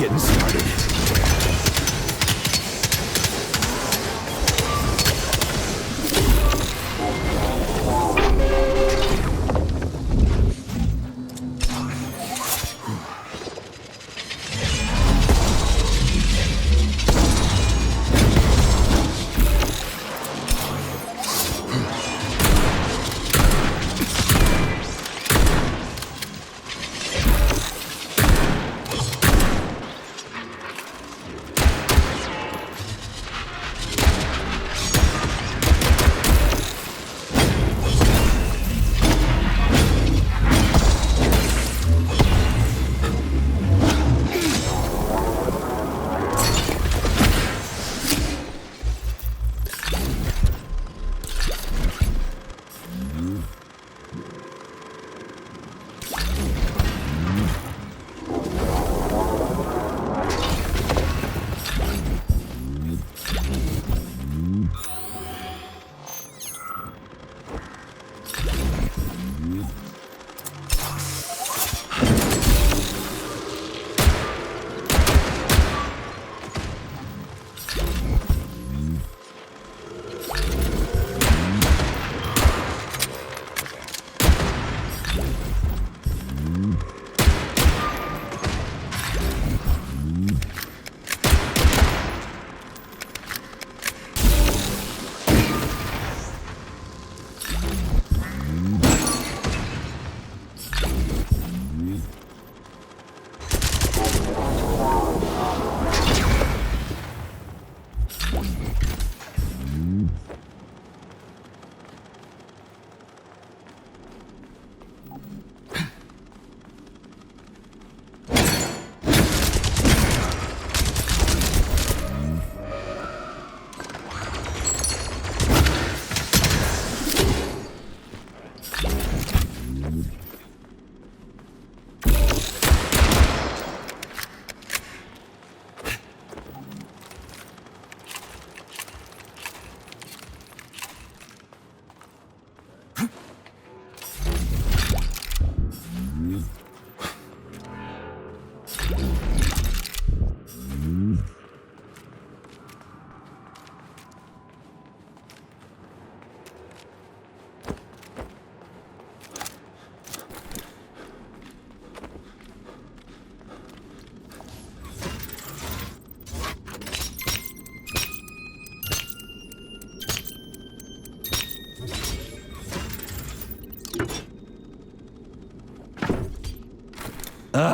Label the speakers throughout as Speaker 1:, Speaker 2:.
Speaker 1: getting started.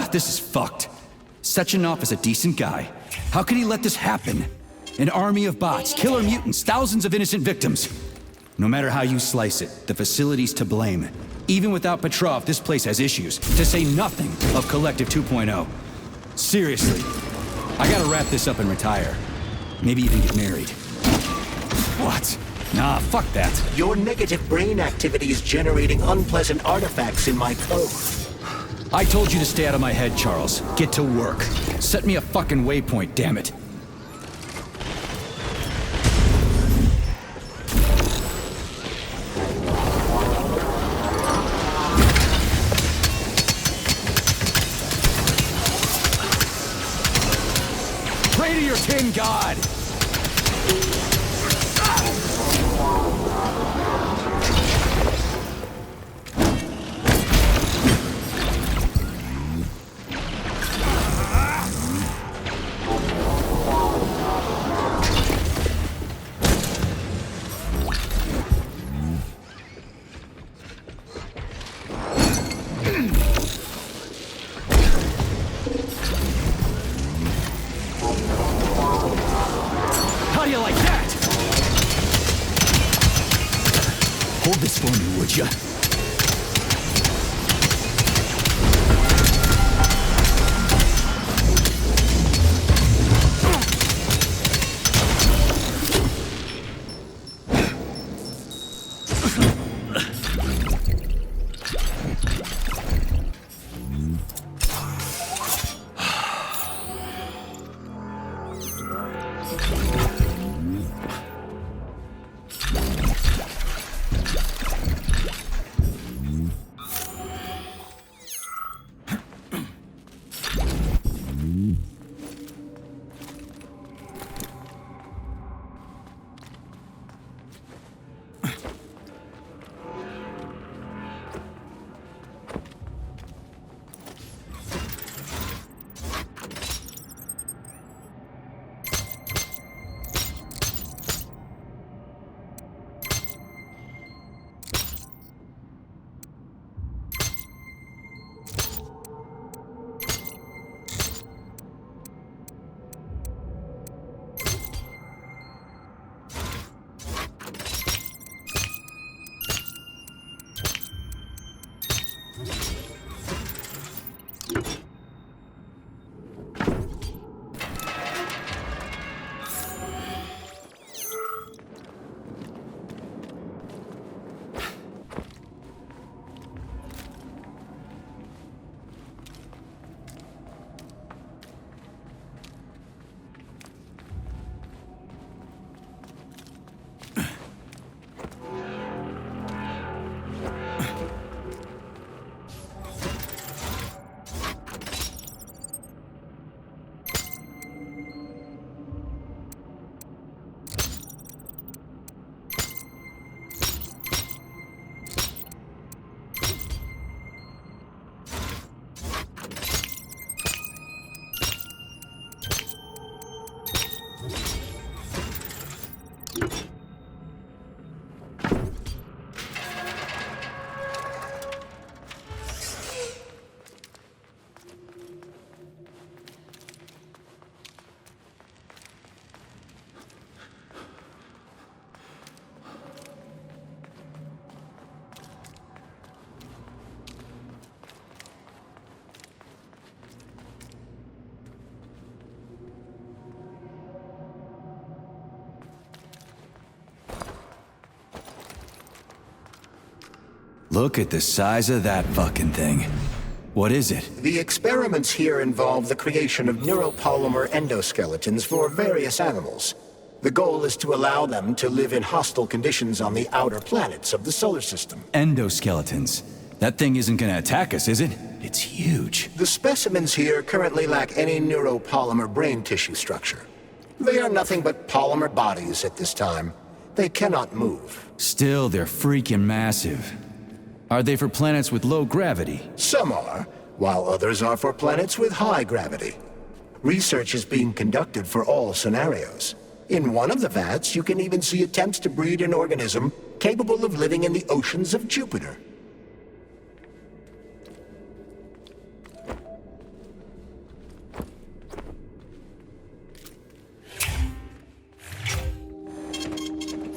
Speaker 2: This is fucked. Sechenov is a decent guy. How could he let this happen? An army of bots, killer mutants, thousands of innocent victims. No matter how you slice it, the facility's to blame. Even without Petrov, this place has issues, to say nothing of Collective 2.0. Seriously, I gotta wrap this up and retire. Maybe even get married. What? Nah, fuck that.
Speaker 3: Your negative brain activity is generating unpleasant artifacts in my code.
Speaker 2: I told you to stay out of my head, Charles. Get to work. Set me a fucking waypoint, damn it. Pray to your tin god! Hold this for me, would ya? Look at the size of that fucking thing. What is it?
Speaker 3: The experiments here involve the creation of neuropolymer endoskeletons for various animals. The goal is to allow them to live in hostile conditions on the outer planets of the solar system.
Speaker 2: Endoskeletons. That thing isn't gonna attack us, is it? It's huge.
Speaker 3: The specimens here currently lack any neuropolymer brain tissue structure. They are nothing but polymer bodies at this time. They cannot move.
Speaker 2: Still, they're freaking massive. Are they for planets with low gravity?
Speaker 3: Some are, while others are for planets with high gravity. Research is being conducted for all scenarios. In one of the vats, you can even see attempts to breed an organism capable of living in the oceans of Jupiter.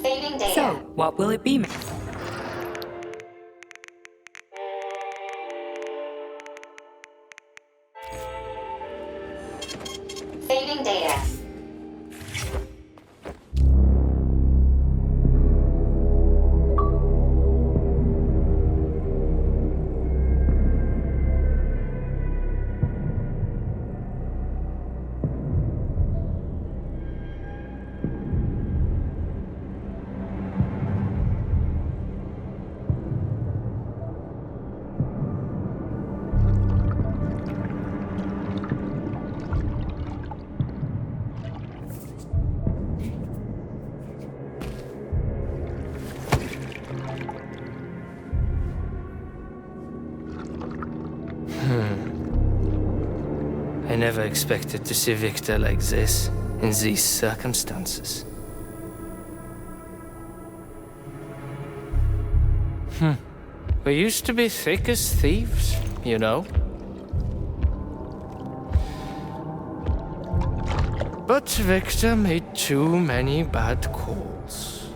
Speaker 1: Saving data.
Speaker 4: So, what will it be, ma'am?
Speaker 1: Saving data.
Speaker 5: I never expected to see Victor like this, in these circumstances. We used to be thick as thieves, you know. But Victor made too many bad calls.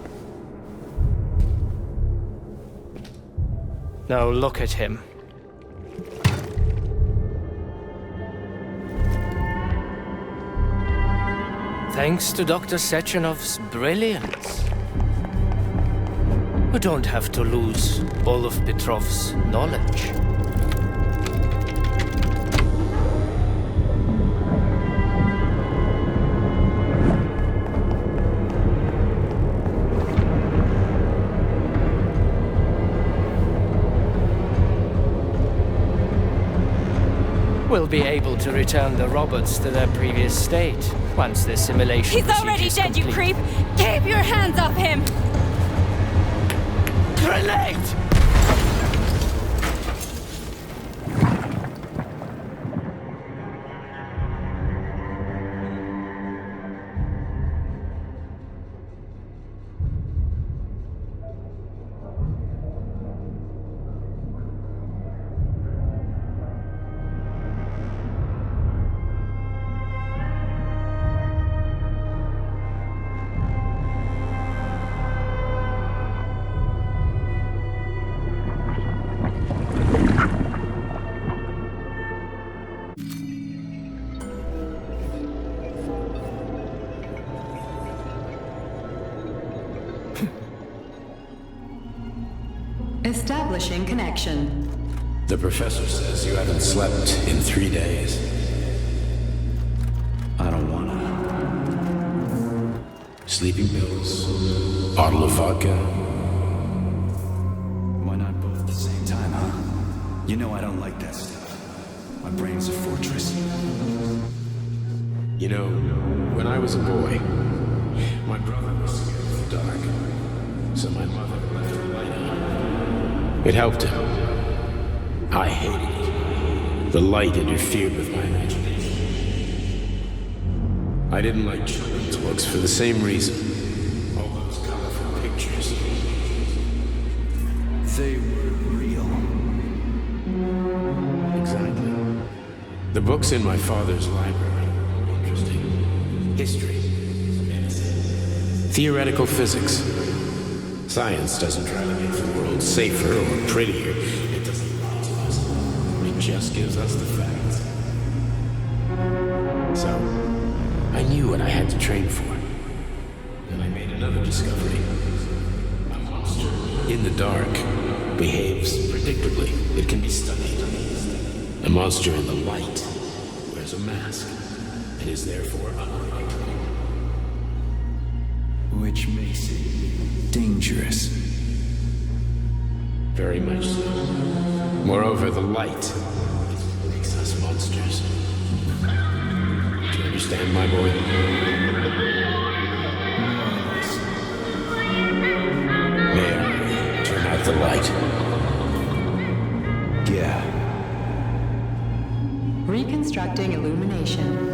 Speaker 5: Now look at him. Thanks to Dr. Sechenov's brilliance, we don't have to lose all of Petrov's knowledge. We'll be able to return the robots to their previous state once the simulation
Speaker 4: He's already
Speaker 5: procedures
Speaker 4: dead, you
Speaker 5: complete.
Speaker 4: creep! Keep your hands off him!
Speaker 5: Grenade!
Speaker 6: Establishing connection.
Speaker 7: The professor says you haven't slept in 3 days. I don't wanna. Sleeping pills, bottle of vodka.
Speaker 2: Why not both at the same time, huh? You know I don't like that stuff. My brain's a fortress.
Speaker 7: You know, when I was a boy, my brother was scared of the dark, so my mother left the light on. It helped him. I hated it. The light interfered with my imagination. I didn't like children's books for the same reason. All those colorful pictures.
Speaker 2: They were real.
Speaker 7: Exactly. The books in my father's library were interesting. History, medicine, theoretical physics. Science doesn't try to make the world safer or prettier. It doesn't lie to us. It just gives us the facts. So, I knew what I had to train for. Then I made another discovery. I wanted In the dark, behaves predictably. It can be studied. A monster in the light wears a mask and is therefore
Speaker 2: Which makes it dangerous.
Speaker 7: very much so. Moreover, the light makes us monsters. Do you understand, my boy? May I turn out the light?
Speaker 2: Yeah.
Speaker 6: Reconstructing illumination.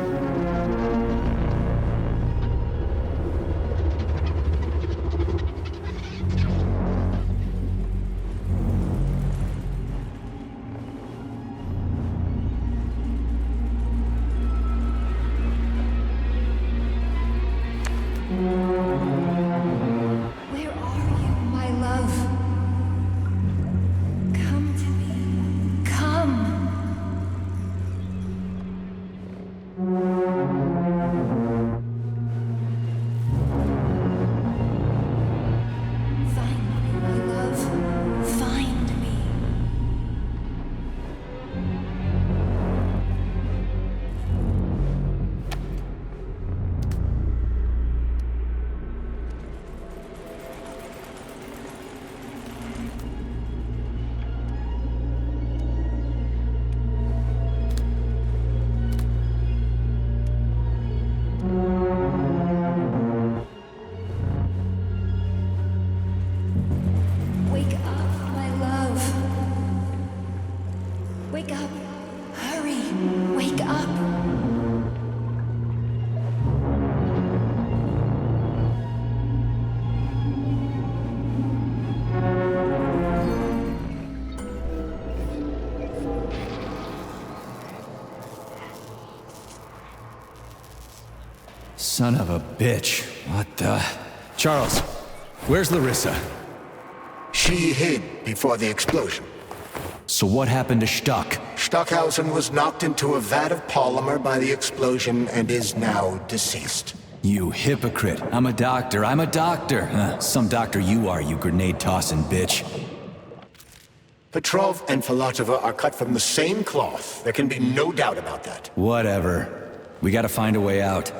Speaker 8: Where are you, my love? Come to me. Come. Find me, my love. Find me. Wake up, my love. Wake up. Hurry. Wake up.
Speaker 2: Son of a bitch. What the? Charles, where's Larissa?
Speaker 3: She hid before the explosion.
Speaker 2: So what happened to Stuck?
Speaker 3: Stockhausen was knocked into a vat of polymer by the explosion and is now deceased.
Speaker 2: You hypocrite. I'm a doctor. I'm a doctor. Some doctor you are, you grenade-tossing bitch.
Speaker 3: Petrov and Filatova are cut from the same cloth. There can be no doubt about that.
Speaker 2: Whatever. We gotta find a way out.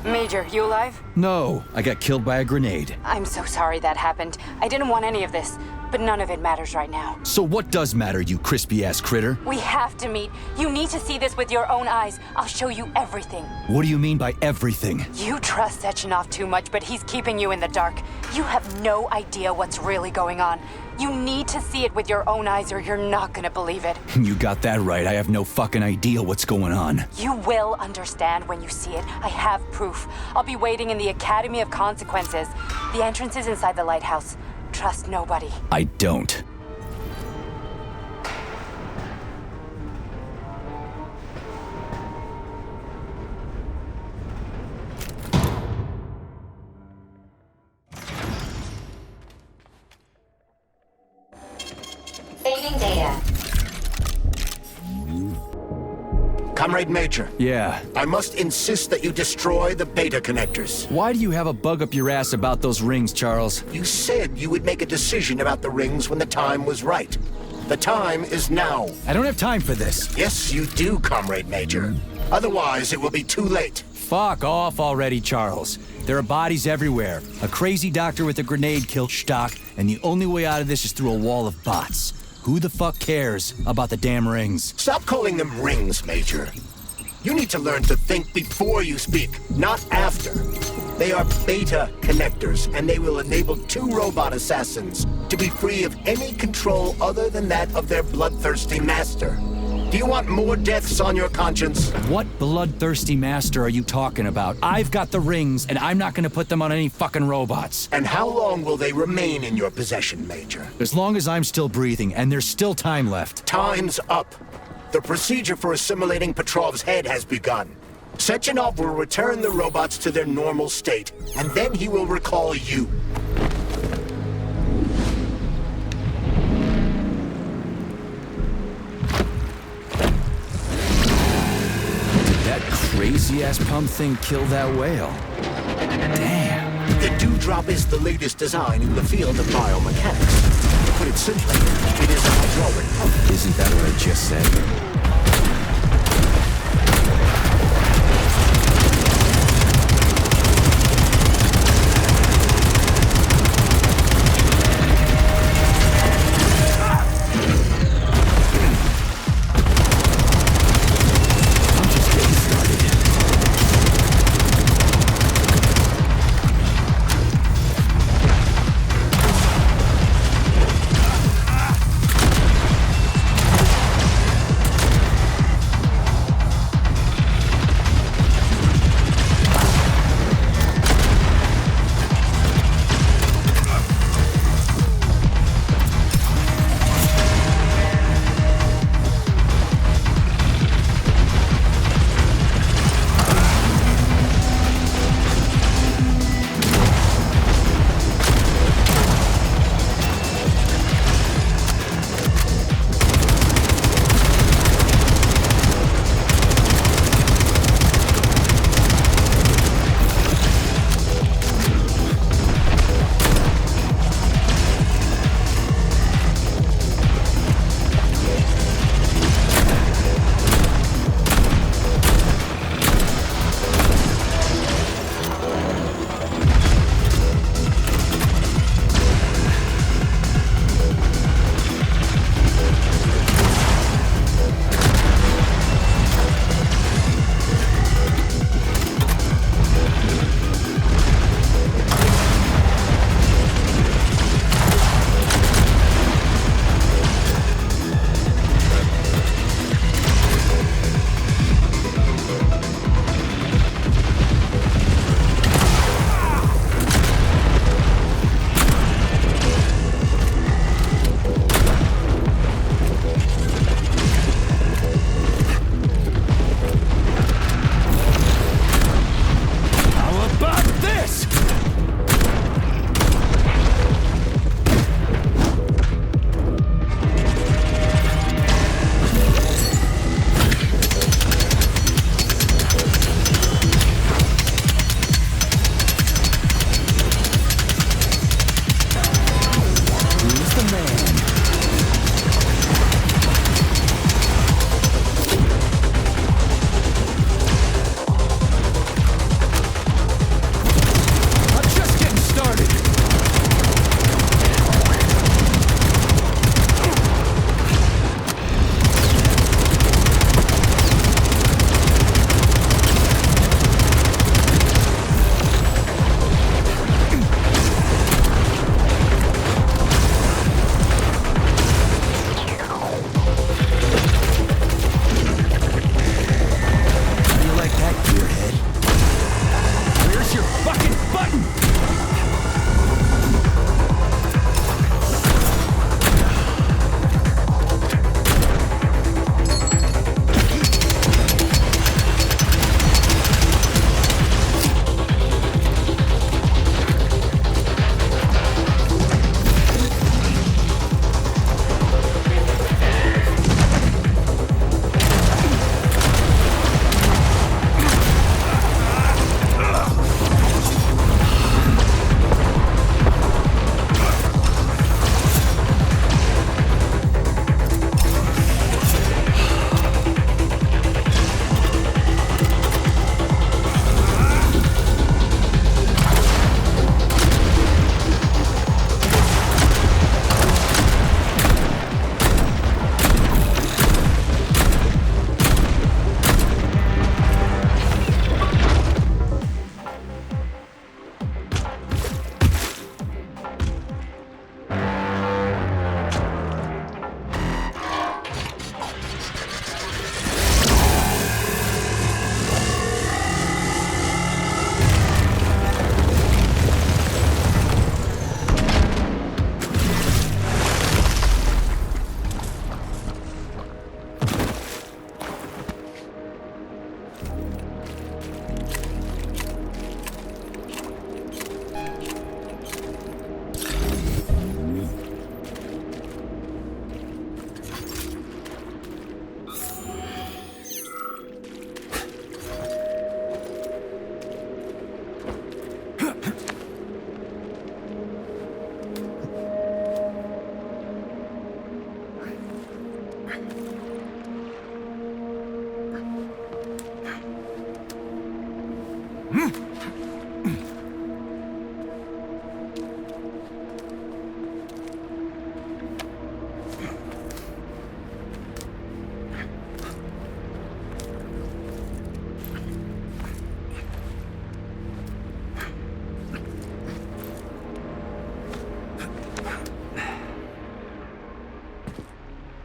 Speaker 4: Major, you alive?
Speaker 2: No, I got killed by a grenade.
Speaker 4: I'm so sorry that happened. I didn't want any of this, but none of it matters right now.
Speaker 2: So what does matter, you crispy-ass critter?
Speaker 4: We have to meet. You need to see this with your own eyes. I'll show you everything.
Speaker 2: What do you mean by everything?
Speaker 4: You trust Sechenov too much, but he's keeping you in the dark. You have no idea what's really going on. You need to see it with your own eyes or you're not gonna believe it.
Speaker 2: You got that right. I have no fucking idea what's going on.
Speaker 4: You will understand when you see it. I have proof. I'll be waiting in the Academy of Consequences. The entrance is inside the lighthouse. Trust nobody.
Speaker 2: I don't.
Speaker 1: Saving data.
Speaker 3: Comrade Major,
Speaker 2: Yeah.
Speaker 3: I must insist that you destroy the beta connectors.
Speaker 2: Why do you have a bug up your ass about those rings, Charles?
Speaker 3: You said you would make a decision about the rings when the time was right. The time is now.
Speaker 2: I don't have time for this.
Speaker 3: Yes, you do, Comrade Major. Otherwise, it will be too late.
Speaker 2: Fuck off already, Charles. There are bodies everywhere. A crazy doctor with a grenade killed Stock, and the only way out of this is through a wall of bots. Who the fuck cares about the damn rings?
Speaker 3: Stop calling them rings, Major. You need to learn to think before you speak, not after. They are beta connectors, and they will enable 2 robot assassins to be free of any control other than that of their bloodthirsty master. Do you want more deaths on your conscience?
Speaker 2: What bloodthirsty master are you talking about? I've got the rings, and I'm not gonna put them on any fucking robots.
Speaker 3: And how long will they remain in your possession, Major?
Speaker 2: As long as I'm still breathing, and there's still time left.
Speaker 3: Time's up. The procedure for assimilating Petrov's head has begun. Sechenov will return the robots to their normal state, and then he will recall you.
Speaker 2: Did that crazy-ass pump thing kill that whale? Damn.
Speaker 3: The Dewdrop is the latest design in the field of biomechanics. To put it simply, it is a hydraulic pump.
Speaker 2: Isn't that what I just said?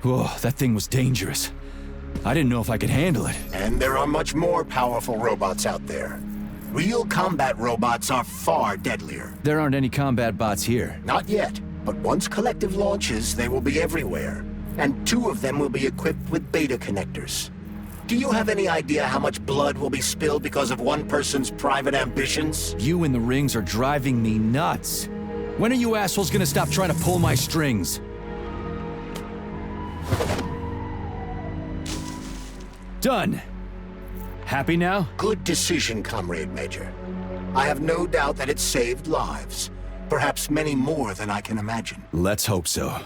Speaker 2: Whoa, that thing was dangerous. I didn't know if I could handle it.
Speaker 3: And there are much more powerful robots out there. Real combat robots are far deadlier.
Speaker 2: There aren't any combat bots here.
Speaker 3: Not yet, but once Collective launches, they will be everywhere. And 2 of them will be equipped with beta connectors. Do you have any idea how much blood will be spilled because of one person's private ambitions?
Speaker 2: You in the rings are driving me nuts. When are you assholes gonna stop trying to pull my strings? Done. Happy now?
Speaker 3: Good decision, Comrade Major. I have no doubt that it saved lives. Perhaps many more than I can imagine.
Speaker 2: Let's hope so.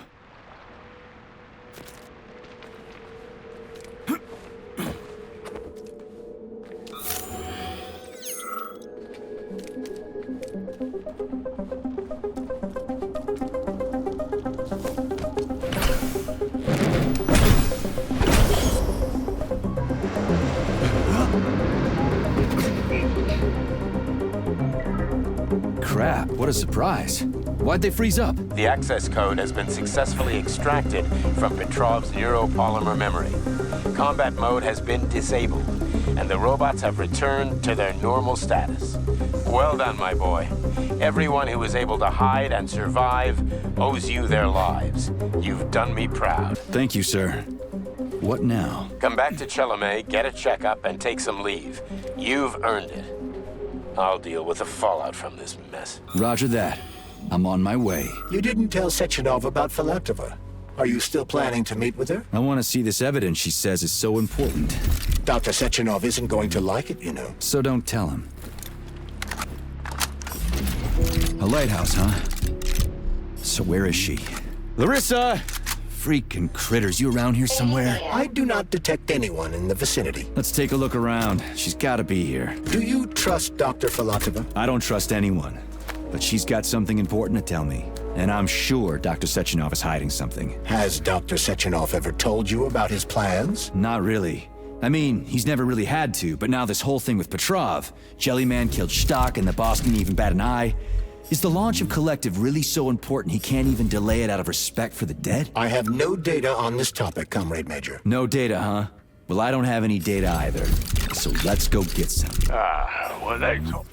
Speaker 2: Crap, what a surprise. Why'd they freeze up?
Speaker 7: The access code has been successfully extracted from Petrov's neuropolymer memory. Combat mode has been disabled, and the robots have returned to their normal status. Well done, my boy. Everyone who was able to hide and survive owes you their lives. You've done me proud.
Speaker 2: Thank you, sir. What now?
Speaker 7: Come back to Chelome, get a checkup, and take some leave. You've earned it. I'll deal with the fallout from this mess.
Speaker 2: Roger that. I'm on my way.
Speaker 3: You didn't tell Sechenov about Filatova. Are you still planning to meet with her?
Speaker 2: I want to see this evidence she says is so important.
Speaker 3: Dr. Sechenov isn't going to like it, you know.
Speaker 2: So don't tell him. A lighthouse, huh? So where is she? Larissa! Freaking critters, you around here somewhere?
Speaker 3: I do not detect anyone in the vicinity.
Speaker 2: Let's take a look around. She's gotta be here.
Speaker 3: Do you trust Dr. Filatova?
Speaker 2: I don't trust anyone. But she's got something important to tell me. And I'm sure Dr. Sechenov is hiding something.
Speaker 3: Has Dr. Sechenov ever told you about his plans?
Speaker 2: Not really. I mean, he's never really had to, but now this whole thing with Petrov, Jellyman killed Stock and the boss didn't even bat an eye. Is the launch of Collective really so important he can't even delay it out of respect for the dead?
Speaker 3: I have no data on this topic, Comrade Major.
Speaker 2: No data, huh? Well, I don't have any data either. So let's go get some.
Speaker 7: Well, that's all.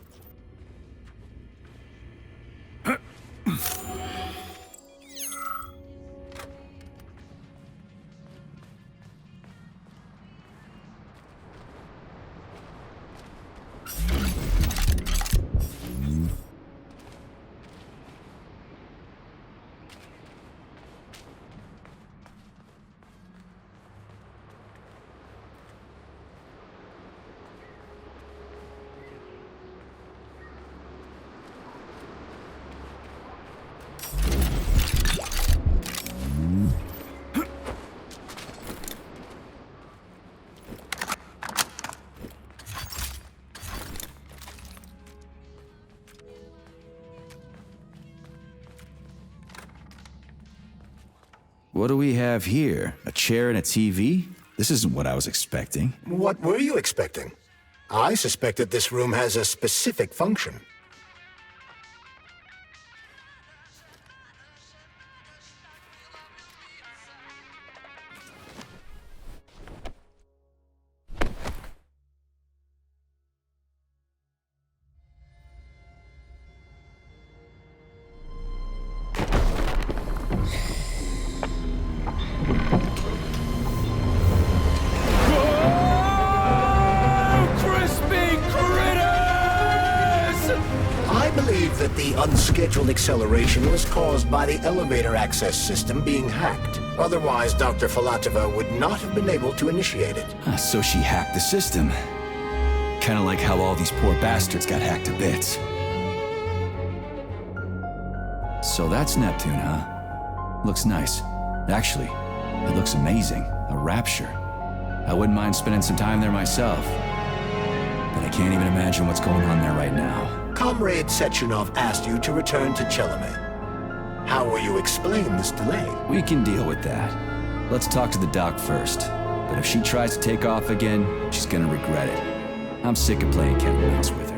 Speaker 2: What do we have here? A chair and a TV? This isn't what I was expecting.
Speaker 3: What were you expecting? I suspected this room has a specific function. The unscheduled acceleration was caused by the elevator access system being hacked. Otherwise, Dr. Filatova would not have been able to initiate it.
Speaker 2: So she hacked the system. Kinda like how all these poor bastards got hacked to bits. So that's Neptune, huh? Looks nice. Actually, it looks amazing. A rapture. I wouldn't mind spending some time there myself. But I can't even imagine what's going on there right now.
Speaker 3: Comrade Sechenov asked you to return to Chelome. How will you explain this delay?
Speaker 2: We can deal with that. Let's talk to the doc first. But if she tries to take off again, she's gonna regret it. I'm sick of playing cat and mouse with her.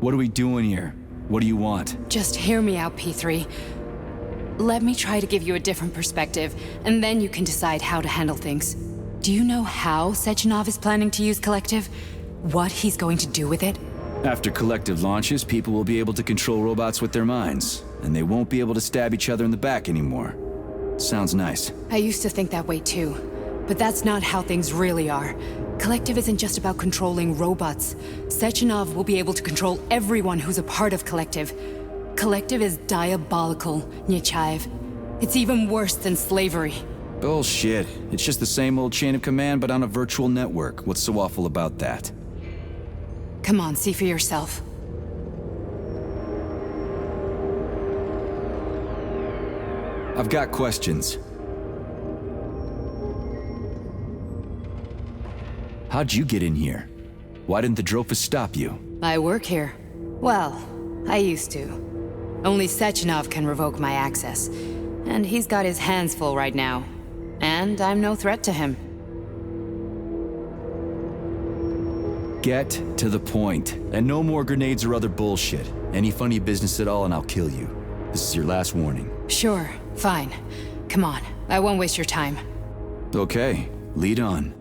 Speaker 2: What are we doing here? What do you want?
Speaker 4: Just hear me out, P3. Let me try to give you a different perspective, and then you can decide how to handle things. Do you know how Sechenov is planning to use Collective? What he's going to do with it?
Speaker 2: After Collective launches, people will be able to control robots with their minds, and they won't be able to stab each other in the back anymore. Sounds nice.
Speaker 4: I used to think that way too, but that's not how things really are. Collective isn't just about controlling robots. Sechenov will be able to control everyone who's a part of Collective. Collective is diabolical, Nechayev. It's even worse than slavery.
Speaker 2: Bullshit. It's just the same old chain of command, but on a virtual network. What's so awful about that?
Speaker 4: Come on, see for yourself.
Speaker 2: I've got questions. How'd you get in here? Why didn't the Drofus stop you?
Speaker 4: I work here. Well, I used to. Only Sechenov can revoke my access. And he's got his hands full right now. And I'm no threat to him.
Speaker 2: Get to the point. And no more grenades or other bullshit. Any funny business at all and I'll kill you. This is your last warning.
Speaker 4: Sure, fine. Come on, I won't waste your time.
Speaker 2: Okay, lead on.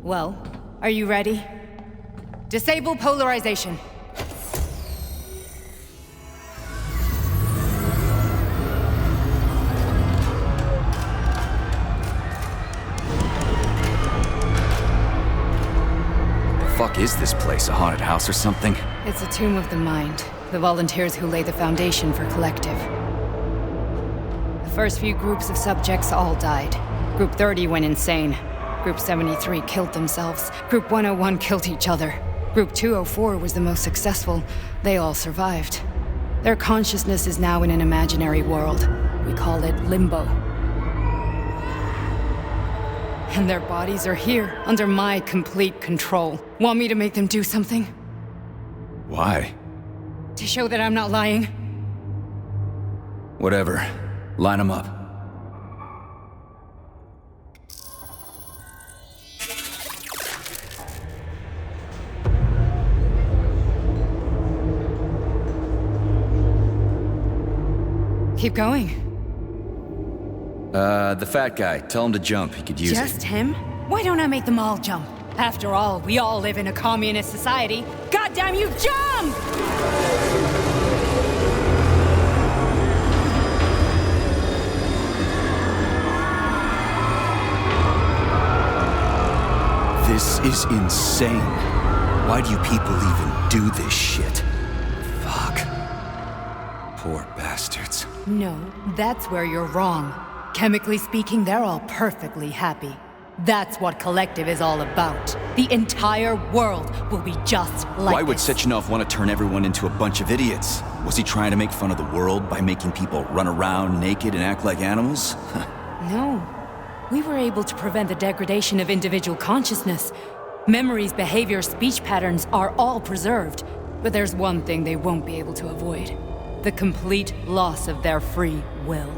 Speaker 4: Well, are you ready? Disable polarization.
Speaker 2: The fuck is this place? A haunted house or something?
Speaker 4: It's a tomb of the mind. The volunteers who lay the foundation for Collective. The first few groups of subjects all died. Group 30 went insane. Group 73 killed themselves. Group 101 killed each other. Group 204 was the most successful. They all survived. Their consciousness is now in an imaginary world. We call it Limbo. And their bodies are here, under my complete control. Want me to make them do something?
Speaker 2: Why?
Speaker 4: To show that I'm not lying?
Speaker 2: Whatever. Line them up.
Speaker 4: Keep going.
Speaker 2: The fat guy. Tell him to jump. He could use it.
Speaker 4: Just him? Why don't I make them all jump? After all, we all live in a communist society. Goddamn you, jump!
Speaker 2: This is insane. Why do you people even do this shit? Fuck. Poor bastards.
Speaker 4: No, that's where you're wrong. Chemically speaking, they're all perfectly happy. That's what Collective is all about. The entire world will be just like
Speaker 2: Why would
Speaker 4: this.
Speaker 2: Sechenov want to turn everyone into a bunch of idiots? Was he trying to make fun of the world by making people run around naked and act like animals?
Speaker 4: No. We were able to prevent the degradation of individual consciousness. Memories, behavior, speech patterns are all preserved. But there's one thing they won't be able to avoid. The complete loss of their free will.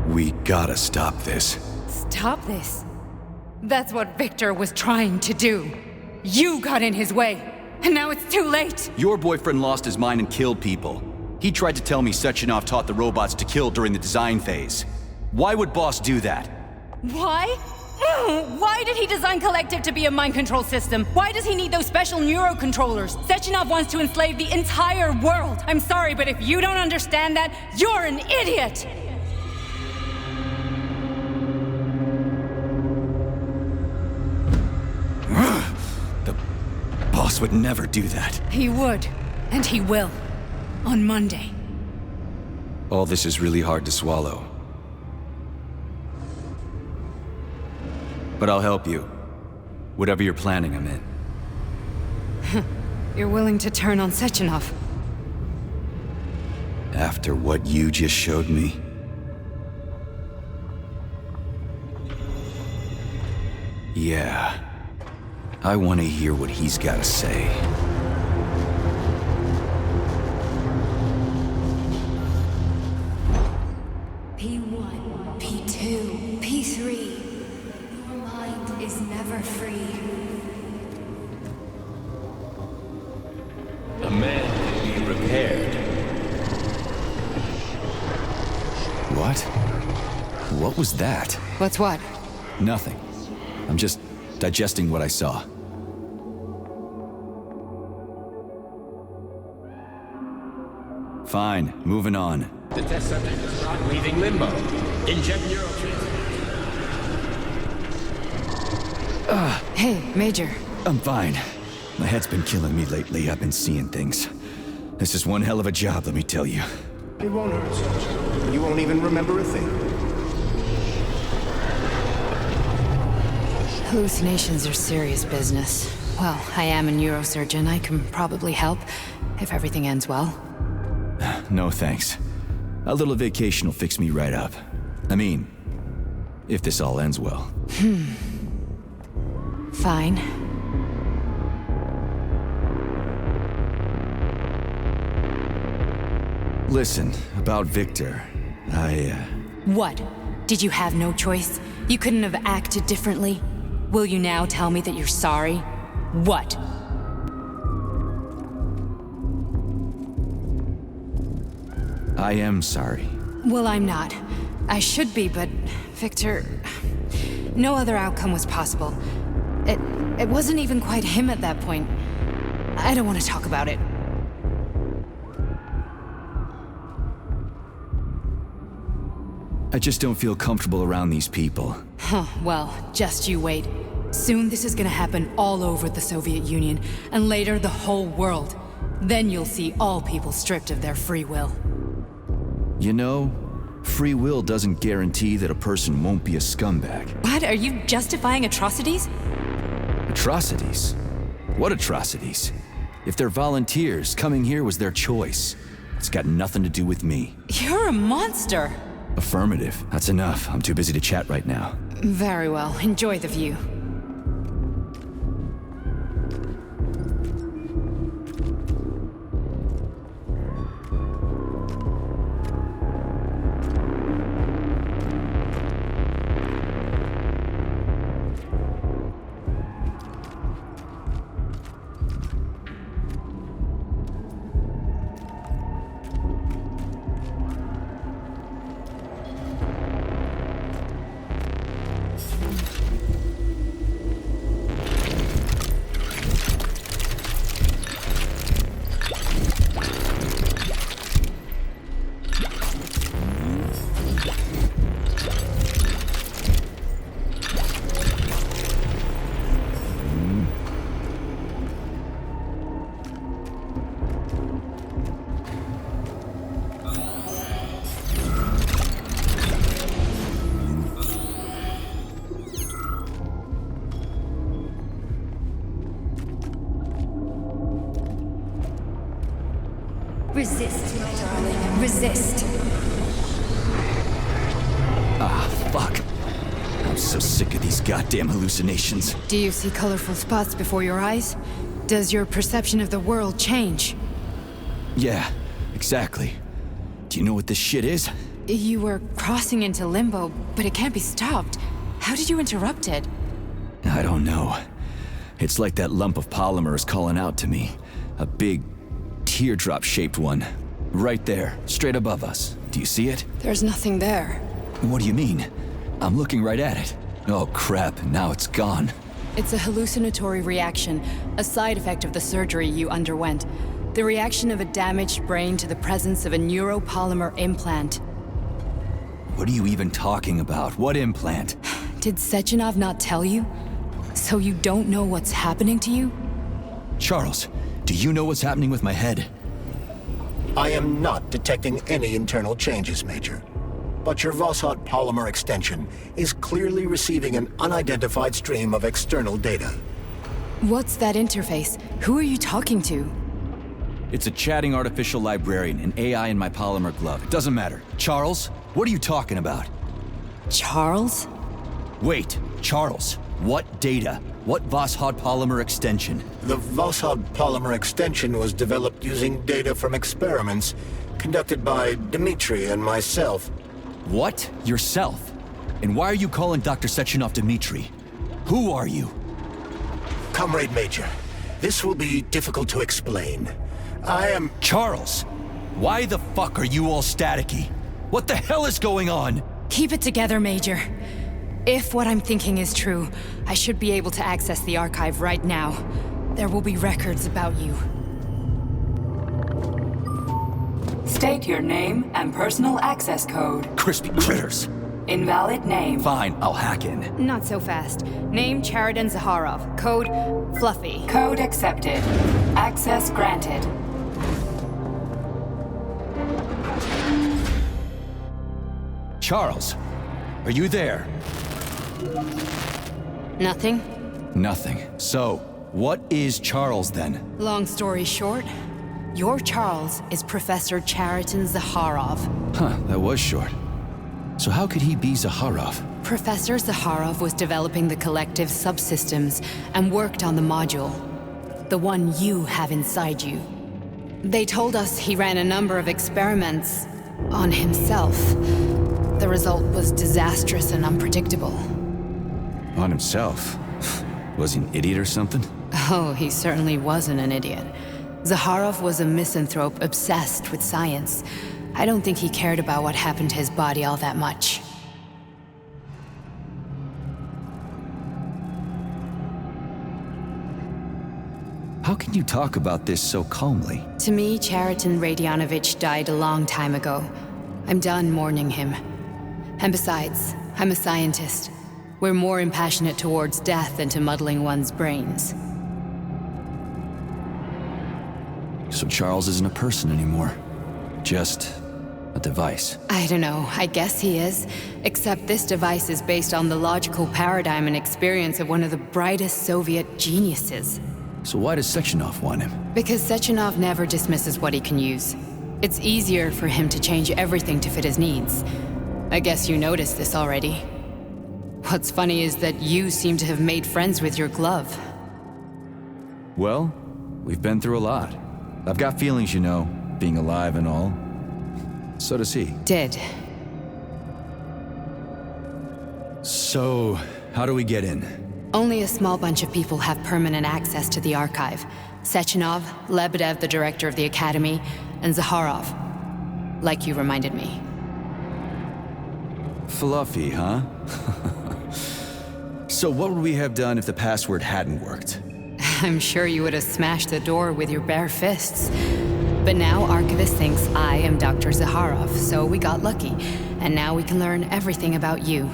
Speaker 2: We gotta stop this.
Speaker 4: Stop this. That's what Victor was trying to do. You got in his way, and now it's too late.
Speaker 2: Your boyfriend lost his mind and killed people. He tried to tell me Sechenov taught the robots to kill during the design phase. Why would Boss do that?
Speaker 4: Why? Why did he design Collective to be a mind control system? Why does he need those special neurocontrollers? Sechenov wants to enslave the entire world. I'm sorry, but if you don't understand that, you're an idiot!
Speaker 2: The boss would never do that.
Speaker 4: He would, and he will. On Monday.
Speaker 2: All this is really hard to swallow. But I'll help you. Whatever you're planning, I'm in.
Speaker 4: You're willing to turn on Sechenov?
Speaker 2: After what you just showed me? Yeah. I want to hear what he's got to say.
Speaker 8: P1, P2, P3. Your mind is never free.
Speaker 7: A man can be repaired.
Speaker 2: What? What was that?
Speaker 4: What's what?
Speaker 2: Nothing. I'm just digesting what I saw. Fine, moving on.
Speaker 7: The test subject is not leaving limbo. Inject neurotransmitter.
Speaker 4: Hey, Major.
Speaker 2: I'm fine. My head's been killing me lately. I've been seeing things. This is one hell of a job, let me tell you.
Speaker 3: It won't hurt, Sergeant. You won't even remember a thing.
Speaker 4: Hallucinations are serious business. Well, I am a neurosurgeon. I can probably help, if everything ends well.
Speaker 2: No thanks. A little vacation will fix me right up. I mean, if this all ends well.
Speaker 4: Fine.
Speaker 2: Listen, about Victor,
Speaker 4: What? Did you have no choice? You couldn't have acted differently? Will you now tell me that you're sorry? What?
Speaker 2: I am sorry.
Speaker 4: Well, I'm not. I should be, but Victor... No other outcome was possible. It wasn't even quite him at that point. I don't want to talk about it.
Speaker 2: I just don't feel comfortable around these people.
Speaker 4: Huh, well, just you wait. Soon this is gonna happen all over the Soviet Union, and later the whole world. Then you'll see all people stripped of their free will.
Speaker 2: You know, free will doesn't guarantee that a person won't be a scumbag.
Speaker 4: What? Are you justifying atrocities?
Speaker 2: Atrocities? What atrocities? If they're volunteers, coming here was their choice. It's got nothing to do with me.
Speaker 4: You're a monster!
Speaker 2: Affirmative. That's enough. I'm too busy to chat right now.
Speaker 4: Very well. Enjoy the view.
Speaker 8: Resist, my darling. Resist.
Speaker 2: Ah, fuck. I'm so sick of these goddamn hallucinations.
Speaker 4: Do you see colorful spots before your eyes? Does your perception of the world change?
Speaker 2: Yeah, exactly. Do you know what this shit is?
Speaker 4: You were crossing into limbo, but it can't be stopped. How did you interrupt it?
Speaker 2: I don't know. It's like that lump of polymer is calling out to me. A big, teardrop-shaped one. Right there, straight above us. Do you see it?
Speaker 4: There's nothing there.
Speaker 2: What do you mean? I'm looking right at it. Oh crap, now it's gone.
Speaker 4: It's a hallucinatory reaction, a side effect of the surgery you underwent. The reaction of a damaged brain to the presence of a neuropolymer implant.
Speaker 2: What are you even talking about? What implant?
Speaker 4: Did Sechenov not tell you? So you don't know what's happening to you?
Speaker 2: Charles, do you know what's happening with my head?
Speaker 3: I am not detecting any internal changes, Major. But your Voskhod polymer extension is clearly receiving an unidentified stream of external data.
Speaker 4: What's that interface? Who are you talking to?
Speaker 2: It's a chatting artificial librarian, an AI in my polymer glove. It doesn't matter. Charles, what are you talking about?
Speaker 4: Charles?
Speaker 2: Wait, Charles, what data? What Voskhod polymer extension?
Speaker 3: The Voskhod polymer extension was developed using data from experiments conducted by Dmitri and myself.
Speaker 2: What? Yourself? And why are you calling Dr. Sechenov Dmitri? Who are you?
Speaker 3: Comrade Major, this will be difficult to explain. I am...
Speaker 2: Charles, why the fuck are you all staticky? What the hell is going on?
Speaker 4: Keep it together, Major. If what I'm thinking is true, I should be able to access the archive right now. There will be records about you.
Speaker 6: State your name and personal access code.
Speaker 2: Crispy critters.
Speaker 6: Invalid name.
Speaker 2: Fine, I'll hack in.
Speaker 4: Not so fast. Name Cheriton Zaharov. Code Fluffy.
Speaker 6: Code accepted. Access granted.
Speaker 2: Charles, are you there?
Speaker 4: Nothing?
Speaker 2: Nothing. So, what is Charles then?
Speaker 4: Long story short, your Charles is Professor Cheriton Zaharov.
Speaker 2: Huh, that was short. So how could he be Zaharov?
Speaker 4: Professor Zaharov was developing the collective subsystems and worked on the module. The one you have inside you. They told us he ran a number of experiments on himself. The result was disastrous and unpredictable.
Speaker 2: On himself? Was he an idiot or something?
Speaker 4: Oh, he certainly wasn't an idiot. Zaharov was a misanthrope obsessed with science. I don't think he cared about what happened to his body all that much.
Speaker 2: How can you talk about this so calmly?
Speaker 4: To me, Cheriton Radionovich died a long time ago. I'm done mourning him. And besides, I'm a scientist. We're more impassionate towards death than to muddling one's brains.
Speaker 2: So Charles isn't a person anymore. Just a device.
Speaker 4: I don't know, I guess he is. Except this device is based on the logical paradigm and experience of one of the brightest Soviet geniuses.
Speaker 2: So why does Sechenov want him?
Speaker 4: Because Sechenov never dismisses what he can use. It's easier for him to change everything to fit his needs. I guess you noticed this already. What's funny is that you seem to have made friends with your glove.
Speaker 2: Well, we've been through a lot. I've got feelings, you know, being alive and all. So does he.
Speaker 4: Did.
Speaker 2: So, how do we get in?
Speaker 4: Only a small bunch of people have permanent access to the archive. Sechenov, Lebedev, the director of the Academy, and Zaharov. Like you reminded me.
Speaker 2: Fluffy, huh? So what would we have done if the password hadn't worked?
Speaker 4: I'm sure you would have smashed the door with your bare fists. But now Archivist thinks I am Dr. Zaharov, so we got lucky. And now we can learn everything about you.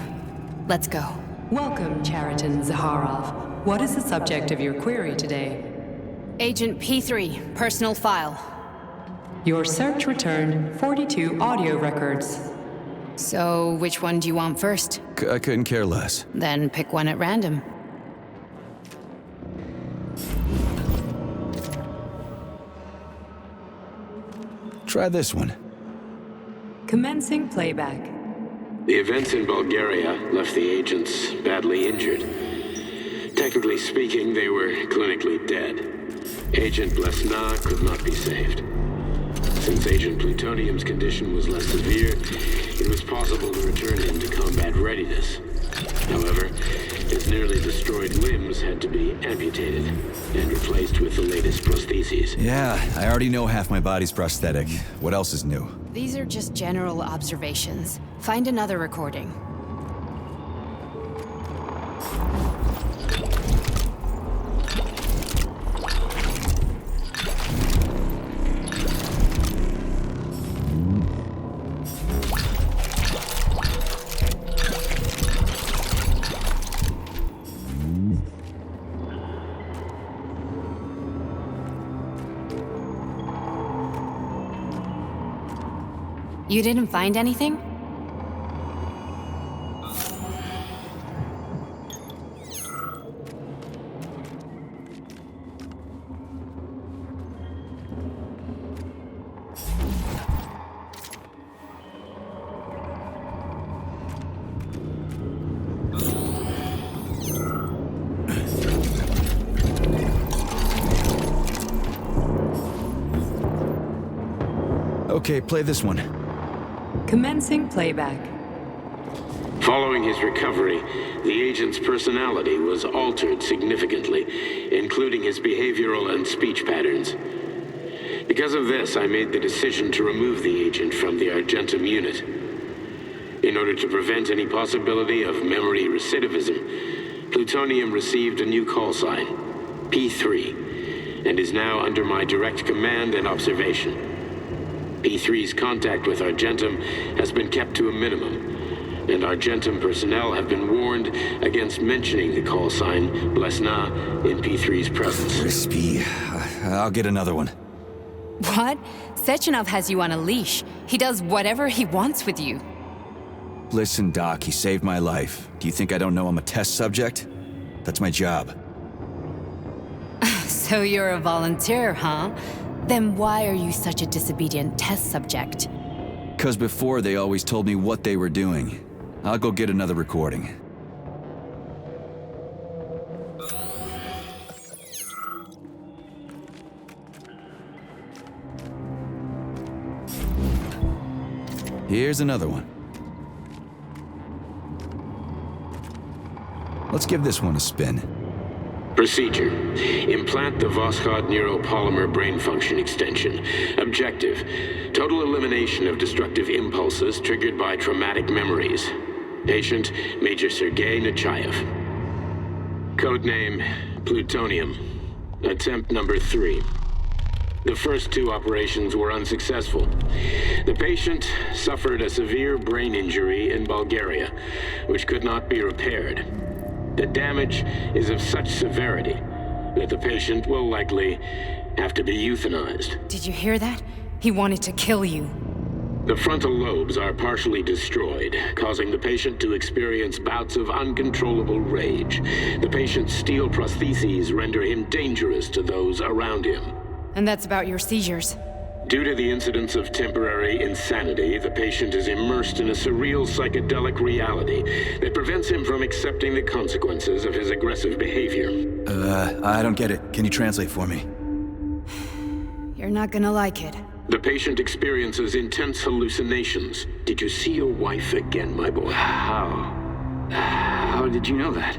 Speaker 4: Let's go.
Speaker 6: Welcome, Cheriton Zaharov. What is the subject of your query today?
Speaker 4: Agent P3, personal file.
Speaker 6: Your search returned 42 audio records.
Speaker 4: So, which one do you want first?
Speaker 2: I couldn't care less.
Speaker 4: Then pick one at random.
Speaker 2: Try this one.
Speaker 6: Commencing playback.
Speaker 7: The events in Bulgaria left the agents badly injured. Technically speaking, they were clinically dead. Agent Blesna could not be saved. Since Agent Plutonium's condition was less severe, it was possible to return him to combat readiness. However, His nearly destroyed limbs had to be amputated and replaced with the latest prostheses.
Speaker 2: Yeah, I already know half my body's prosthetic. What else is new?
Speaker 4: These are just general observations. Find another recording. You didn't find anything?
Speaker 2: Okay, play this one.
Speaker 6: Commencing playback.
Speaker 7: Following his recovery, the agent's personality was altered significantly, including his behavioral and speech patterns. Because of this, I made the decision to remove the agent from the Argentum unit. In order to prevent any possibility of memory recidivism, Plutonium received a new call sign, P3, and is now under my direct command and observation. P3's contact with Argentum has been kept to a minimum, and Argentum personnel have been warned against mentioning the call sign Blesna in P3's presence.
Speaker 2: Crispy. I'll get another one.
Speaker 4: What? Sechenov has you on a leash. He does whatever he wants with you.
Speaker 2: Listen, Doc, he saved my life. Do you think I don't know I'm a test subject? That's my job.
Speaker 4: So you're a volunteer, huh? Then why are you such a disobedient test subject?
Speaker 2: 'Cause before they always told me what they were doing. I'll go get another recording. Here's another one. Let's give this one a spin.
Speaker 7: Procedure. Implant the Voskhod neuropolymer brain function extension. Objective. Total elimination of destructive impulses triggered by traumatic memories. Patient, Major Sergei Nechayev. Codename, Plutonium. Attempt number 3. The first 2 operations were unsuccessful. The patient suffered a severe brain injury in Bulgaria, which could not be repaired. The damage is of such severity that the patient will likely have to be euthanized.
Speaker 4: Did you hear that? He wanted to kill you.
Speaker 7: The frontal lobes are partially destroyed, causing the patient to experience bouts of uncontrollable rage. The patient's steel prostheses render him dangerous to those around him.
Speaker 4: And that's about your seizures.
Speaker 7: Due to the incidence of temporary insanity, the patient is immersed in a surreal psychedelic reality that prevents him from accepting the consequences of his aggressive behavior.
Speaker 2: I don't get it. Can you translate for me?
Speaker 4: You're not gonna like it.
Speaker 7: The patient experiences intense hallucinations. Did you see your wife again, my boy?
Speaker 2: How did you know that?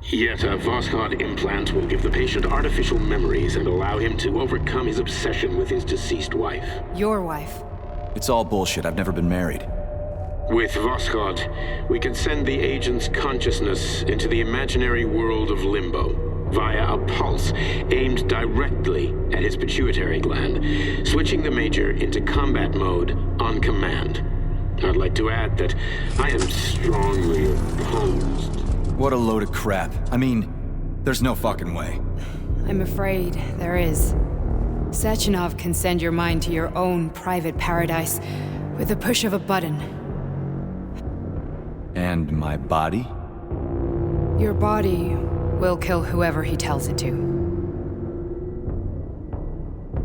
Speaker 7: Yet a Voskhod implant will give the patient artificial memories and allow him to overcome his obsession with his deceased wife.
Speaker 4: Your wife.
Speaker 2: It's all bullshit. I've never been married.
Speaker 7: With Voskhod, we can send the agent's consciousness into the imaginary world of limbo via a pulse aimed directly at his pituitary gland, switching the Major into combat mode on command. I'd like to add that I am strongly opposed.
Speaker 2: What a load of crap. I mean, there's no fucking way.
Speaker 4: I'm afraid there is. Sechenov can send your mind to your own private paradise with the push of a button.
Speaker 2: And my body?
Speaker 4: Your body will kill whoever he tells it to.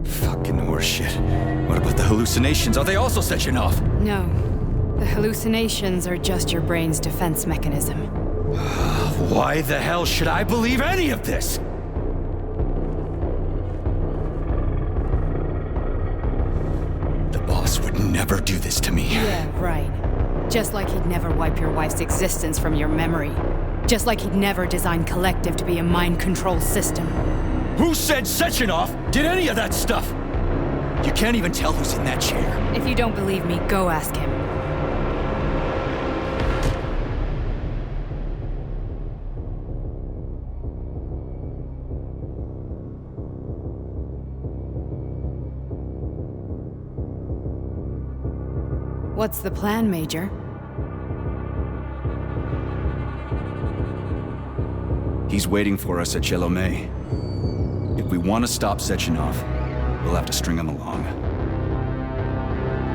Speaker 2: Fucking horseshit. What about the hallucinations? Are they also Sechenov?
Speaker 4: No. The hallucinations are just your brain's defense mechanism.
Speaker 2: Why the hell should I believe any of this? The boss would never do this to me.
Speaker 4: Yeah, right. Just like he'd never wipe your wife's existence from your memory. Just like he'd never designed Collective to be a mind control system.
Speaker 2: Who said Sechenov did any of that stuff? You can't even tell who's in that chair.
Speaker 4: If you don't believe me, go ask him. What's the plan, Major?
Speaker 2: He's waiting for us at Chelomey. If we want to stop Sechenov, we'll have to string him along.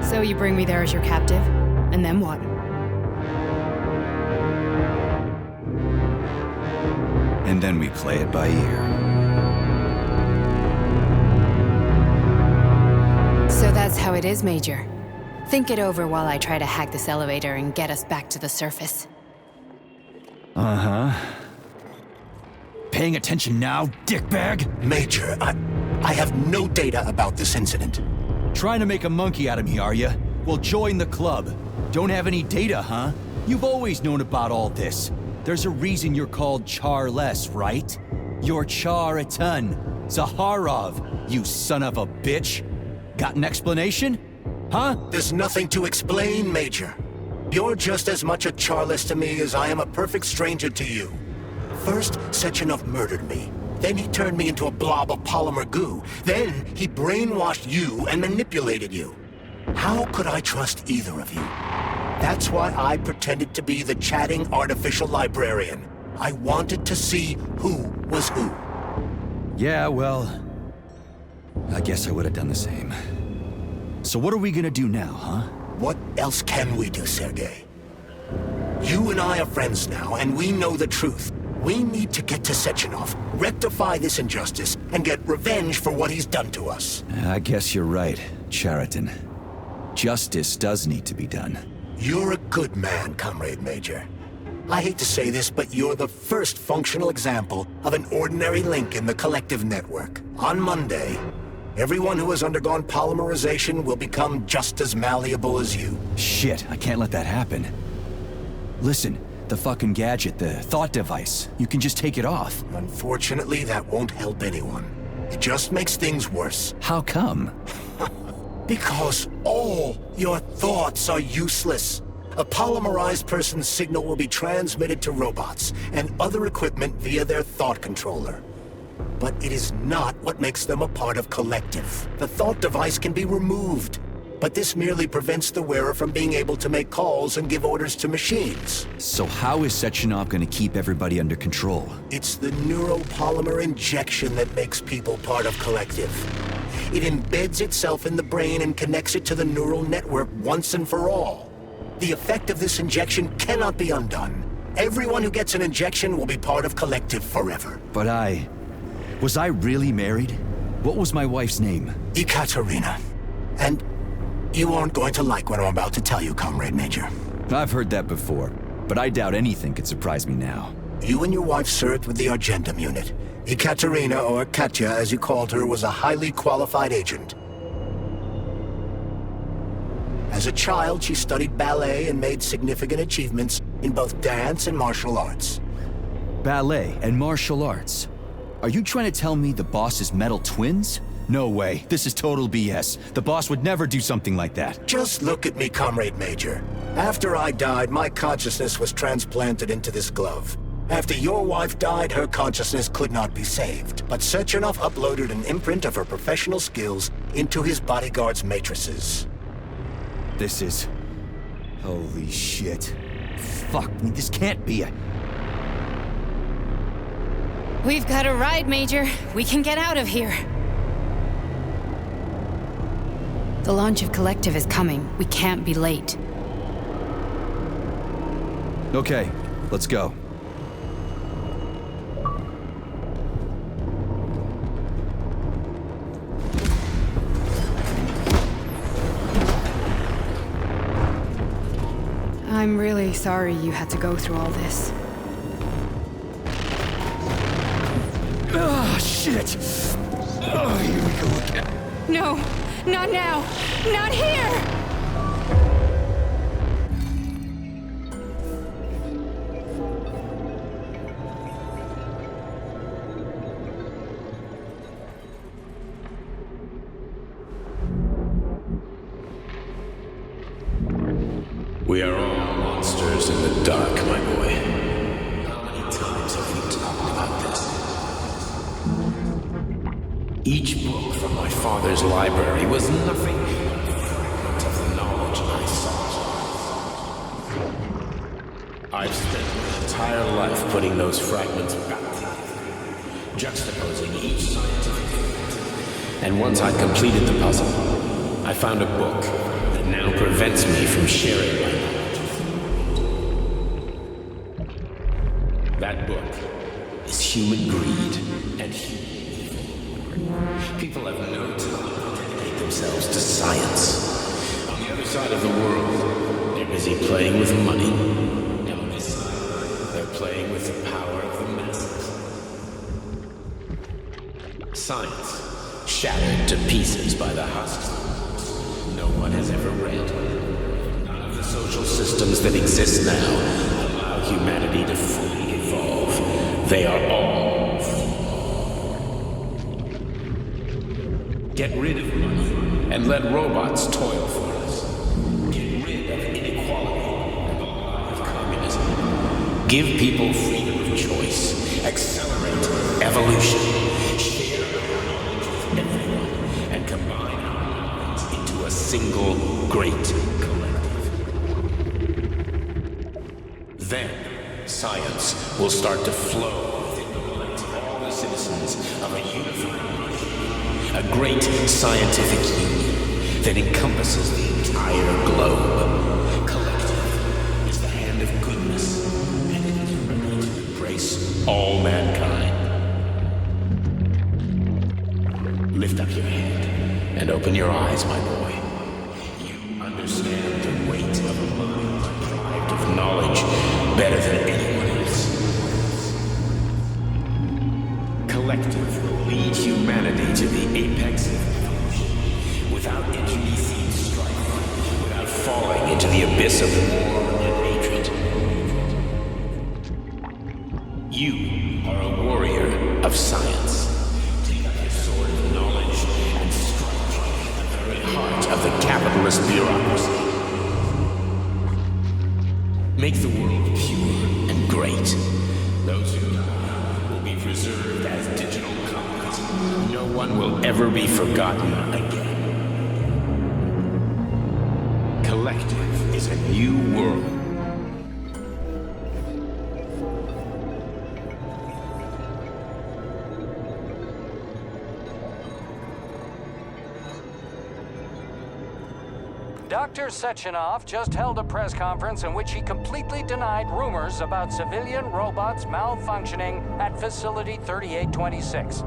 Speaker 4: So you bring me there as your captive, and then what?
Speaker 2: And then we play it by ear.
Speaker 4: So that's how it is, Major. Think it over while I try to hack this elevator and get us back to the surface.
Speaker 2: Uh-huh. Paying attention now, dickbag?
Speaker 3: Major, I have no data about this incident.
Speaker 2: Trying to make a monkey out of me, are you? Well, join the club. Don't have any data, huh? You've always known about all this. There's a reason you're called Charless, right? You're Char-a-ton. Zaharov, you son of a bitch. Got an explanation? Huh?
Speaker 3: There's nothing to explain, Major. You're just as much a Charless to me as I am a perfect stranger to you. First, Sechenov murdered me. Then he turned me into a blob of polymer goo. Then he brainwashed you and manipulated you. How could I trust either of you? That's why I pretended to be the chatting artificial librarian. I wanted to see who was who.
Speaker 2: Yeah, well, I guess I would have done the same. So what are we gonna do now, huh?
Speaker 3: What else can we do, Sergei? You and I are friends now, and we know the truth. We need to get to Sechenov, rectify this injustice, and get revenge for what he's done to us.
Speaker 2: I guess you're right, Chariton. Justice does need to be done.
Speaker 3: You're a good man, Comrade Major. I hate to say this, but you're the first functional example of an ordinary link in the collective network. On Monday, everyone who has undergone polymerization will become just as malleable as you.
Speaker 2: Shit, I can't let that happen. Listen, the fucking gadget, the thought device, you can just take it off.
Speaker 3: Unfortunately, that won't help anyone. It just makes things worse.
Speaker 2: How come?
Speaker 3: Because all your thoughts are useless. A polymerized person's signal will be transmitted to robots and other equipment via their thought controller. But it is not what makes them a part of Collective. The thought device can be removed, but this merely prevents the wearer from being able to make calls and give orders to machines.
Speaker 2: So how is Sechenov gonna keep everybody under control?
Speaker 3: It's the neuropolymer injection that makes people part of Collective. It embeds itself in the brain and connects it to the neural network once and for all. The effect of this injection cannot be undone. Everyone who gets an injection will be part of Collective forever.
Speaker 2: But was I really married? What was my wife's name?
Speaker 3: Ekaterina. And you aren't going to like what I'm about to tell you, Comrade Major.
Speaker 2: I've heard that before, but I doubt anything could surprise me now.
Speaker 3: You and your wife served with the Argentum unit. Ekaterina, or Katya as you called her, was a highly qualified agent. As a child, she studied ballet and made significant achievements in both dance and martial arts.
Speaker 2: Ballet and martial arts? Are you trying to tell me the boss is metal twins? No way. This is total BS. The boss would never do something like that.
Speaker 3: Just look at me, Comrade Major. After I died, my consciousness was transplanted into this glove. After your wife died, her consciousness could not be saved. But Sechenov uploaded an imprint of her professional skills into his bodyguard's matrices.
Speaker 2: This is... Holy shit. Fuck me, this can't be a...
Speaker 4: We've got a ride, Major. We can get out of here. The launch of Collective is coming. We can't be late.
Speaker 2: Okay, let's go.
Speaker 4: I'm really sorry you had to go through all this.
Speaker 2: Oh, shit! Oh, here we go again.
Speaker 4: No, not now! Not here!
Speaker 7: We are all monsters in the dark, my boy. How many times have we talked about this? Each book from my father's library was nothing but of the knowledge I sought. I've spent my entire life putting those fragments back together, juxtaposing each scientific fact. And once I'd completed the puzzle, I found a book that now prevents me from sharing my knowledge. That book is human greed and human evil. People have no time to dedicate themselves to science. On the other side of the world, they're busy playing with money. And on this side, they're playing with the power of the masses. Science, shattered to pieces by the husks no one has ever read. None of the social systems that exist now allow humanity to fully evolve. They are all flawed. Get rid of money and let robots toil for us. Get rid of inequality and the lie of communism. Give people freedom of choice. Accelerate evolution. Share our knowledge with everyone and combine our minds into a single great collective. Then science will start to flow within the minds of all the citizens of a unified nation. A great scientific union that encompasses the entire globe. Collective is the hand of goodness, and it is ready to embrace all mankind. Lift up your head and open your eyes, my boy. You understand the weight of a mind deprived of knowledge better than anyone else. Collective will lead humanity to the apex of evolution without internecine strife, without falling into the abyss of war and hatred. You are a warrior of science. Take up your sword of knowledge and strike at the very heart of the capitalist bureaucracy. Make the world pure and great. Those who die will be preserved as digital copies. No one will ever be forgotten again. Collective is a new world.
Speaker 9: Dr. Sechenov just held a press conference in which he completely denied rumors about civilian robots malfunctioning at Facility 3826.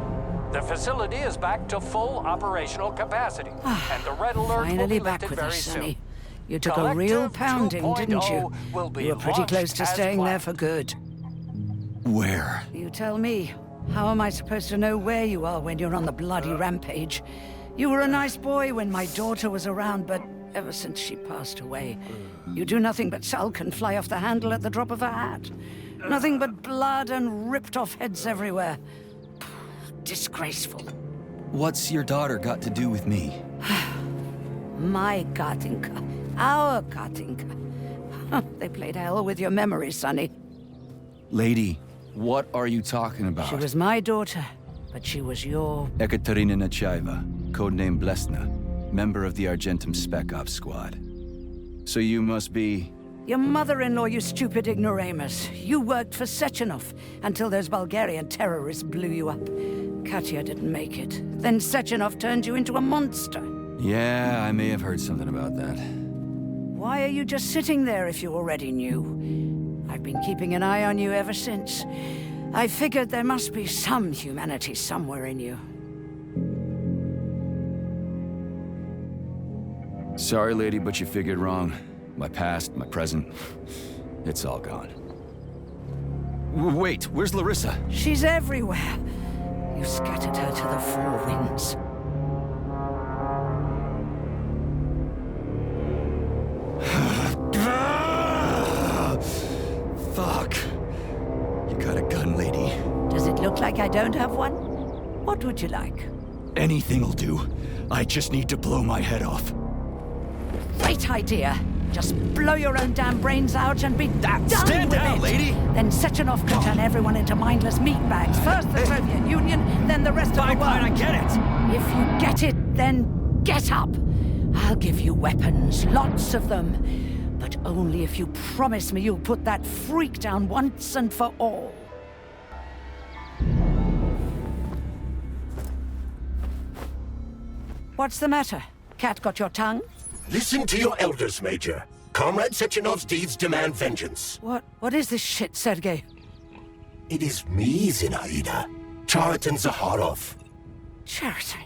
Speaker 9: The facility is back to full operational capacity, and the red alert will
Speaker 10: Finally
Speaker 9: be
Speaker 10: back
Speaker 9: lifted
Speaker 10: with
Speaker 9: very
Speaker 10: us,
Speaker 9: soon.
Speaker 10: Sonny. You took a real pounding, didn't you?
Speaker 9: Will be
Speaker 10: You were pretty
Speaker 9: launched
Speaker 10: close to
Speaker 9: as
Speaker 10: staying there
Speaker 9: planned.
Speaker 10: for good.
Speaker 2: Where?
Speaker 10: You tell me. How am I supposed to know where you are when you're on the bloody rampage? You were a nice boy when my daughter was around, but ever since she passed away, you do nothing but sulk and fly off the handle at the drop of a hat. Nothing but blood and ripped off heads everywhere. Disgraceful.
Speaker 2: What's your daughter got to do with me?
Speaker 10: My Katinka. Our Katinka. They played hell with your memory, Sonny.
Speaker 2: Lady, what are you talking about?
Speaker 10: She was my daughter, but she was your...
Speaker 2: Ekaterina Nechaeva, codename Blesna, member of the Argentum Spec Ops Squad. So you must be...
Speaker 10: Your mother-in-law, you stupid ignoramus. You worked for Sechenov until those Bulgarian terrorists blew you up. Katya didn't make it. Then Sechenov turned you into a monster.
Speaker 2: Yeah, I may have heard something about that.
Speaker 10: Why are you just sitting there if you already knew? I've been keeping an eye on you ever since. I figured there must be some humanity somewhere in you.
Speaker 2: Sorry, lady, but you figured wrong. My past, my present, it's all gone. Wait, where's Larissa?
Speaker 10: She's everywhere. You scattered her to the four winds.
Speaker 2: Fuck. You got a gun, lady.
Speaker 10: Does it look like I don't have one? What would you like?
Speaker 2: Anything'll do. I just need to blow my head off.
Speaker 10: Great idea. Just blow your own damn brains out and be done
Speaker 2: Stand
Speaker 10: with
Speaker 2: down,
Speaker 10: it.
Speaker 2: lady!
Speaker 10: Then Sechenov can turn everyone into mindless meatbags. First the Soviet Union, then the rest of the world.
Speaker 2: Fine, I get it.
Speaker 10: If you get it, then get up. I'll give you weapons, lots of them. But only if you promise me you'll put that freak down once and for all. What's the matter? Cat got your tongue?
Speaker 3: Listen to your elders, Major. Comrade Sechenov's deeds demand vengeance.
Speaker 10: What is this shit, Sergei?
Speaker 3: It is me, Zinaida. Chariton Zaharov.
Speaker 10: Chariton,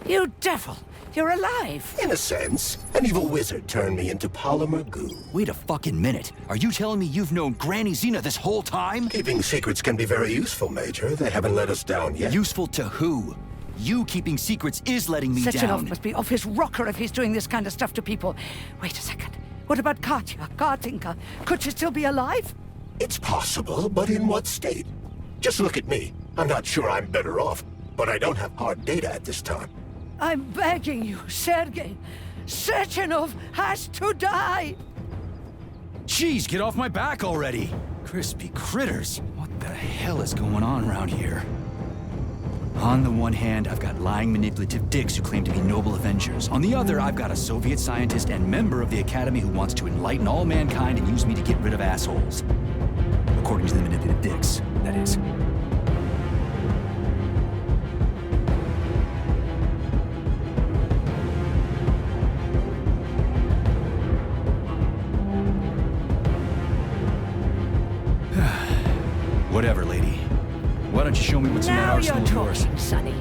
Speaker 10: you devil! You're alive!
Speaker 3: In a sense, an evil wizard turned me into polymer goo.
Speaker 2: Wait a fucking minute. Are you telling me you've known Granny Zena this whole time?
Speaker 3: Keeping secrets can be very useful, Major. They haven't let us down yet.
Speaker 2: Useful to who? You keeping secrets is letting me
Speaker 10: Sechenov
Speaker 2: down.
Speaker 10: must be off his rocker if he's doing this kind of stuff to people. Wait a second. What about Katya, Kartinka? Could she still be alive?
Speaker 3: It's possible, but in what state? Just look at me. I'm not sure I'm better off, but I don't have hard data at this time.
Speaker 10: I'm begging you, Sergei. Sechenov has to die!
Speaker 2: Jeez, get off my back already! Crispy critters. What the hell is going on around here? On the one hand, I've got lying, manipulative dicks who claim to be noble avengers. On the other, I've got a Soviet scientist and member of the Academy who wants to enlighten all mankind and use me to get rid of assholes. According to the manipulative dicks, that is. Whatever, lady. Why don't you show me what's in that
Speaker 10: Now
Speaker 2: arsenal
Speaker 10: you're
Speaker 2: of yours?
Speaker 10: talking, Sonny.